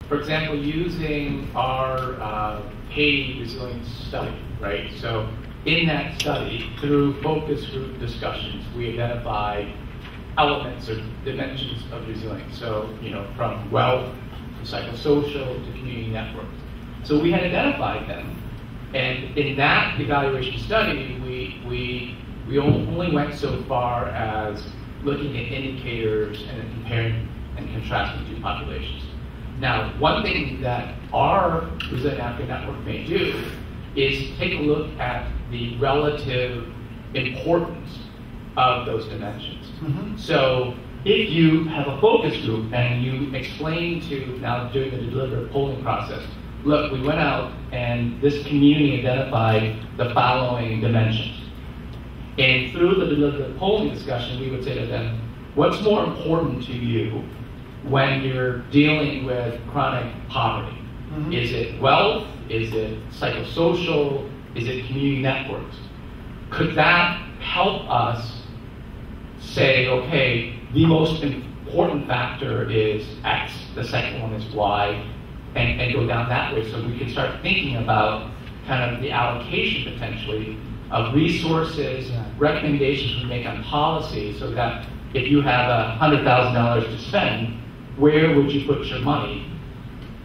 For example, using our paid resilience study, right? So in that study, through focus group discussions, we identified elements or dimensions of resilience. So, from wealth to psychosocial to community networks. So we had identified them, and in that evaluation study, we only went so far as looking at indicators and then comparing and contrasting two populations. Now, one thing that our Resilient Africa Network may do is take a look at the relative importance of those dimensions. Mm-hmm. So if you have a focus group and you explain to, now during the deliberative polling process, look, we went out and this community identified the following dimensions. And through the deliberative polling discussion, we would say to them, what's more important to you when you're dealing with chronic poverty? Mm-hmm. Is it wealth? Is it psychosocial? Is it community networks? Could that help us say, okay, the most important factor is X, the second one is Y, and go down that way, so we can start thinking about kind of the allocation potentially of resources, recommendations we make on policy, so that if you have $100,000 to spend, where would you put your money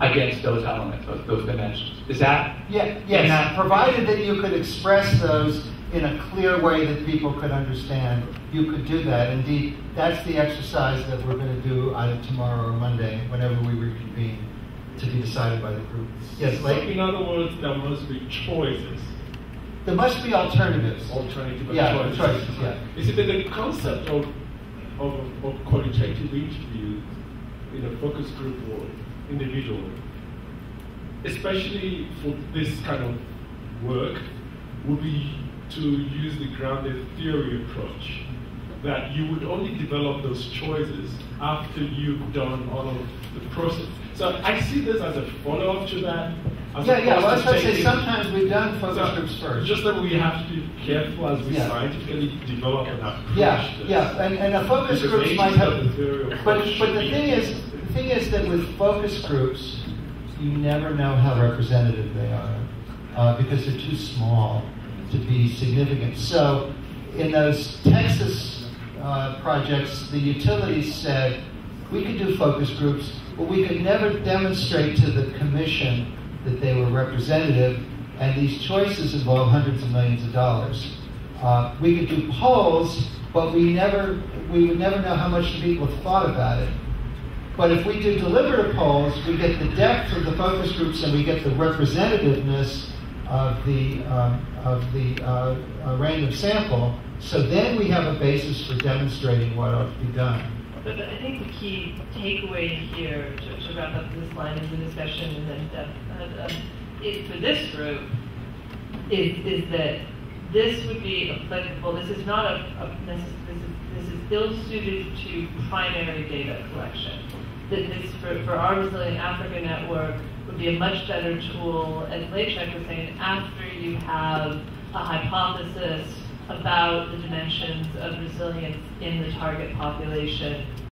against those elements, those dimensions? Is that? Yes, provided that you could express those in a clear way that people could understand, you could do that. Indeed, that's the exercise that we're going to do either tomorrow or Monday, whenever we reconvene, to be decided by the group. Yes, so in other words, there must be choices. There must be alternatives. Choices. Is it the concept of qualitative interviews in a focus group or individual, especially for this kind of work, would be to use the grounded theory approach, that you would only develop those choices after you've done all of the process. So I see this as a follow-up to that. Well, I was going to say sometimes we've done focus groups first. Just that we have to be careful as we scientifically develop an approach. And a focus groups might have. But the thing is that with focus groups, you never know how representative they are because they're too small to be significant. So in those Texas projects, the utilities said we could do focus groups, but we could never demonstrate to the commission that they were representative, and these choices involve hundreds of millions of dollars. We could do polls, but we would never know how much the people have thought about it. But if we do deliberative polls, we get the depth of the focus groups and we get the representativeness of the random sample. So then we have a basis for demonstrating what ought to be done. But I think the key takeaway here, to wrap up this line of the discussion and then for this group, is that this would be applicable. This is not this is ill-suited to primary data collection. This for our Resilient Africa Network would be a much better tool, as Lechek was saying, after you have a hypothesis about the dimensions of resilience in the target population.